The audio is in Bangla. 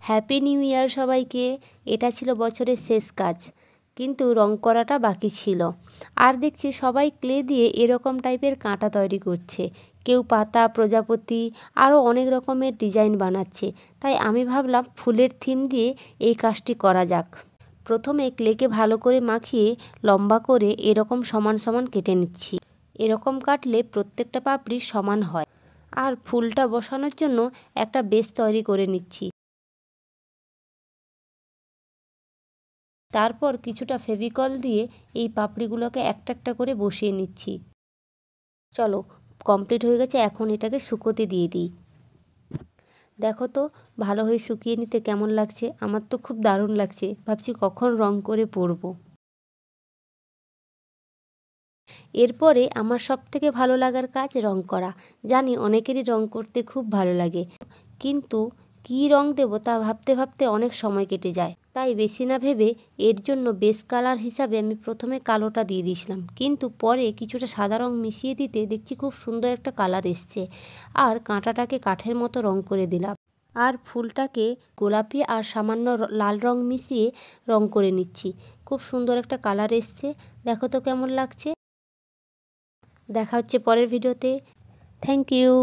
হ্যাপি নিউ ইয়ার সবাইকে। এটা ছিল বছরের শেষ কাজ, কিন্তু রং করাটা বাকি ছিল। আর দেখছি সবাই ক্লে দিয়ে এরকম টাইপের কাঁটা তৈরি করছে, কেউ পাতা, প্রজাপতি, আরও অনেক রকমের ডিজাইন বানাচ্ছে। তাই আমি ভাবলাম ফুলের থিম দিয়ে এই কাজটি করা যাক। প্রথমে ক্লেকে ভালো করে মাখিয়ে লম্বা করে এরকম সমান সমান কেটে নিচ্ছি। এরকম কাটলে প্রত্যেকটা পাপড়ি সমান হয়। আর ফুলটা বসানোর জন্য একটা বেস তৈরি করে নিচ্ছি। তারপর কিছুটা ফেভিকল দিয়ে এই পাপড়িগুলোকে একটা একটা করে বসিয়ে নিচ্ছি। চলো, কমপ্লিট হয়ে গেছে। এখন এটাকে শুকোতে দিয়ে দিই। দেখো তো ভালো হয়ে শুকিয়ে নিতে কেমন লাগছে। আমার তো খুব দারুণ লাগছে, ভাবছি কখন রং করে পরবো। এরপরে আমার সবথেকে ভালো লাগার কাজ রং করা। জানি অনেকেরই রং করতে খুব ভালো লাগে, কিন্তু কী রং দেবো তা ভাবতে ভাবতে অনেক সময় কেটে যায়। তাই বেশি না ভেবে এর জন্য বেস কালার হিসাবে আমি প্রথমে কালোটা দিয়ে দিয়েছিলাম, কিন্তু পরে কিছুটা সাদা রং মিশিয়ে দিতে দেখছি খুব সুন্দর একটা কালার এসছে। আর কাঁটাটাকে কাঠের মতো রং করে দিলাম। আর ফুলটাকে গোলাপি আর সামান্য লাল রং মিশিয়ে রং করে নিচ্ছি। খুব সুন্দর একটা কালার এসছে, দেখো তো কেমন লাগছে। দেখা হচ্ছে পরের ভিডিওতে। Thank you.